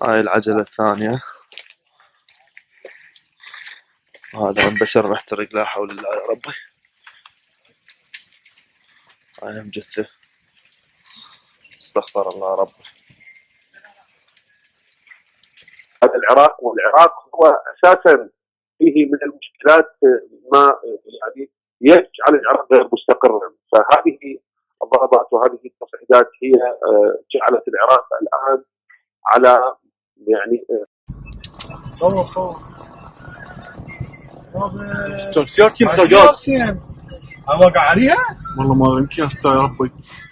هاي العجلة الثانية، وهذا من بشر محترق، لا حول الله يا ربي. هاي هم جثة، استغفر الله ربي. هذا العراق، والعراق هو اساسا فيه من المشكلات ما يعني يجعل العراق غير مستقرا، فهذه الضربات وهذه التصعيدات هي جعلت العراق الان على يعني صور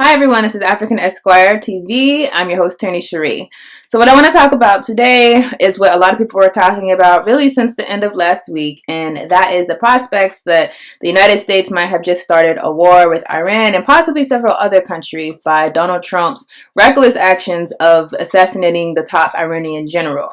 Hi everyone, this is African Esquire TV. I'm your host, Tony Cherie. So what I want to talk about today is what a lot of people were talking about really since the end of last week, and that is the prospects that the United States might have just started a war with Iran and possibly several other countries by Donald Trump's reckless actions of assassinating the top Iranian general.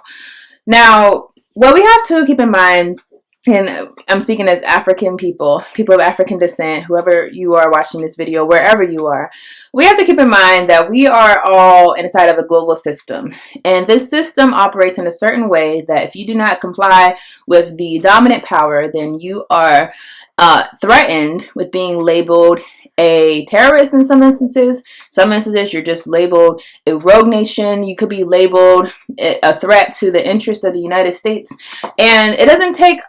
Now, what we have to keep in mind, and I'm speaking as African people of African descent, whoever you are watching this video, wherever you are, we have to keep in mind that we are all inside of a global system. And this system operates in a certain way that if you do not comply with the dominant power, then you are threatened with being labeled a terrorist in some instances. Some instances you're just labeled a rogue nation. You could be labeled a threat to the interest of the United States. And it doesn't take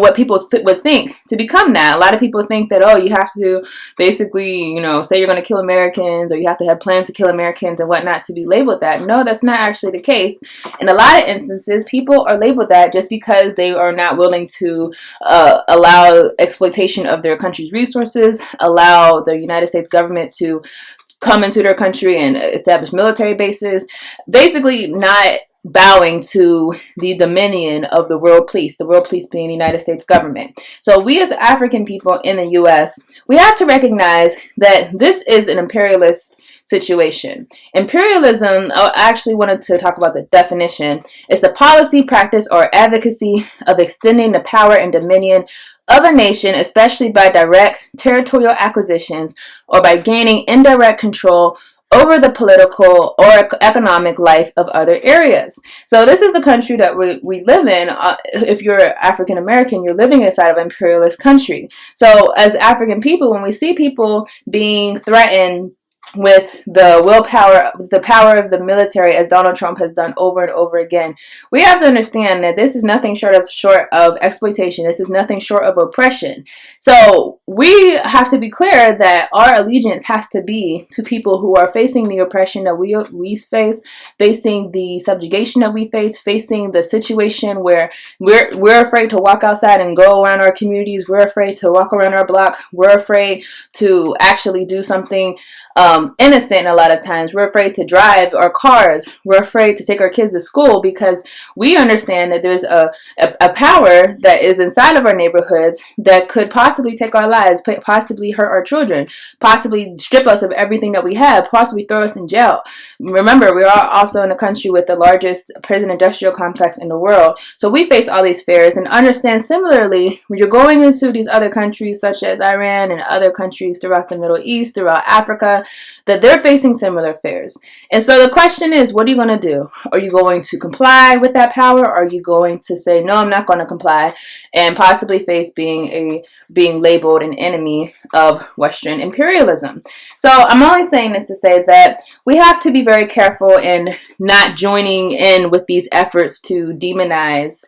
what people would think to become that. A lot of people think that, you have to basically, say you're going to kill Americans, or you have to have plans to kill Americans and whatnot to be labeled that. No, that's not actually the case. In a lot of instances, people are labeled that just because they are not willing to allow exploitation of their country's resources, allow the United States government to come into their country and establish military bases, basically not bowing to the dominion of the world police being the United States government. So we as African people in the U.S., we have to recognize that this is an imperialist situation. Imperialism, I actually wanted to talk about the definition. It's the policy, practice, or advocacy of extending the power and dominion of a nation, especially by direct territorial acquisitions or by gaining indirect control over the political or economic life of other areas. So this is the country that we live in. If you're African American, you're living inside of an imperialist country. So as African people, when we see people being threatened with the willpower, the power of the military, as Donald Trump has done over and over again, we have to understand that this is nothing short of exploitation. This is nothing short of oppression. So we have to be clear that our allegiance has to be to people who are facing the oppression that we face, facing the subjugation that we face, facing the situation where we're afraid to walk outside and go around our communities. We're afraid to walk around our block. We're afraid to actually do something innocent. A lot of times we're afraid to drive our cars. We're afraid to take our kids to school because we understand that there's a power that is inside of our neighborhoods that could possibly take our lives, possibly hurt our children, possibly strip us of everything that we have, possibly throw us in jail. Remember, we are also in a country with the largest prison industrial complex in the world. So we face all these fears, and understand similarly when you're going into these other countries such as Iran and other countries throughout the Middle East, throughout Africa, that they're facing similar fears. And so the question is, what are you going to do? Are you going to comply with that power? Or are you going to say, no, I'm not going to comply, and possibly face being labeled an enemy of Western imperialism? So I'm only saying this to say that we have to be very careful in not joining in with these efforts to demonize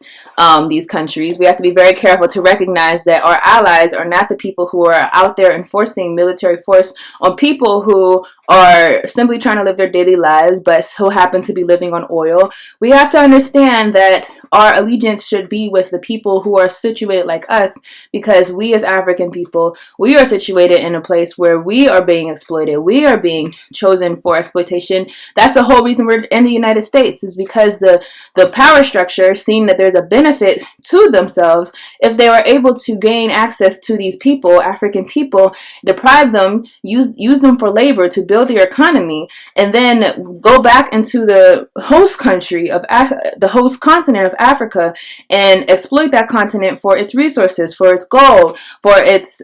these countries. We have to be very careful to recognize that our allies are not the people who are out there enforcing military force on people who are simply trying to live their daily lives but who happen to be living on oil. We have to understand that our allegiance should be with the people who are situated like us, because we as African people, we are situated in a place where we are being exploited. We are being chosen for exploitation. That's the whole reason we're in the United States, is because the power structure, seeing that there's a benefit to themselves if they were able to gain access to these people, African people, deprive them, use them for labor to build their economy, and then go back into the host country of the host continent of Africa and exploit that continent for its resources, for its gold, for its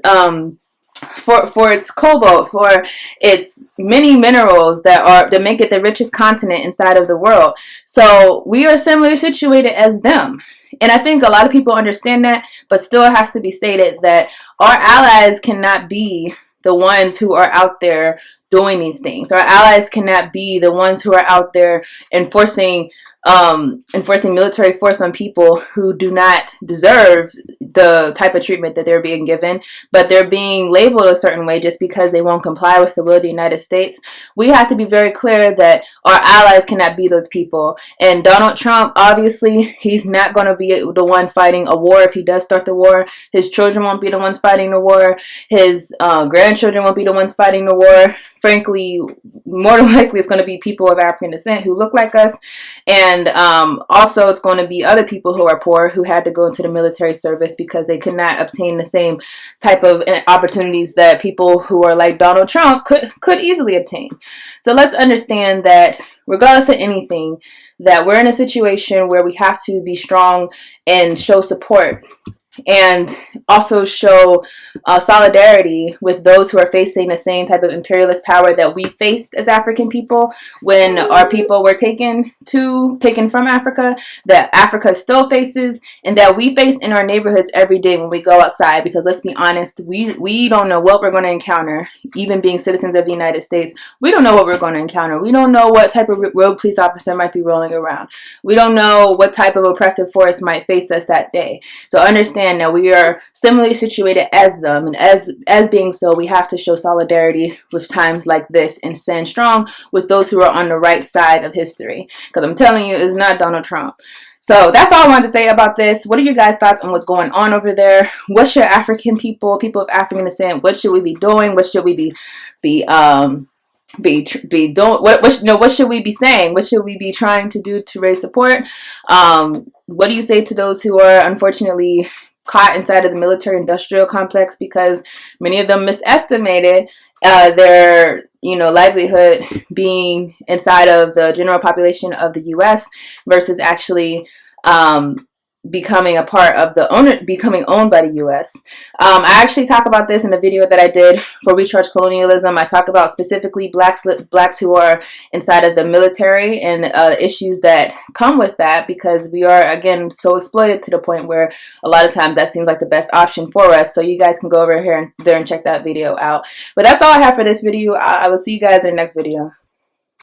for its cobalt, for its many minerals that make it the richest continent inside of the world. So we are similarly situated as them. And I think a lot of people understand that, but still it has to be stated that our allies cannot be the ones who are out there doing these things. Our allies cannot be the ones who are out there enforcing military force on people who do not deserve the type of treatment that they're being given, but they're being labeled a certain way just because they won't comply with the will of the United States. We have to be very clear that our allies cannot be those people. And Donald Trump, obviously, he's not going to be the one fighting a war if he does start the war. His children won't be the ones fighting the war. His grandchildren won't be the ones fighting the war. Frankly, more than likely it's going to be people of African descent who look like us. And also it's going to be other people who are poor who had to go into the military service because they could not obtain the same type of opportunities that people who are like Donald Trump could easily obtain. So let's understand that regardless of anything, that we're in a situation where we have to be strong and show support and also show solidarity with those who are facing the same type of imperialist power that we faced as African people when our people were taken from Africa, that Africa still faces, and that we face in our neighborhoods every day when we go outside. Because let's be honest, we don't know what we're going to encounter. Even being citizens of the United States, we don't know what we're going to encounter. We don't know what type of road police officer might be rolling around. We don't know what type of oppressive force might face us that day. So understand that we are similarly situated as them, and as being so, we have to show solidarity with times like this and stand strong with those who are on the right side of history. Because I'm telling you, it's not Donald Trump. So that's all I wanted to say about this. What are your guys' thoughts on what's going on over there? What should African people of African descent, what should we be doing? What should we be doing? What should we be saying? What should we be trying to do to raise support? What do you say to those who are unfortunately caught inside of the military industrial complex because many of them misestimated their livelihood being inside of the general population of the US versus actually becoming owned by the US. I actually talk about this in a video that I did for Recharge Colonialism. I talk about specifically blacks who are inside of the military and issues that come with that, because we are, again, so exploited to the point where a lot of times that seems like the best option for us. So you guys can go over here and check that video out. But that's all I have for this video. I will see you guys in the next video.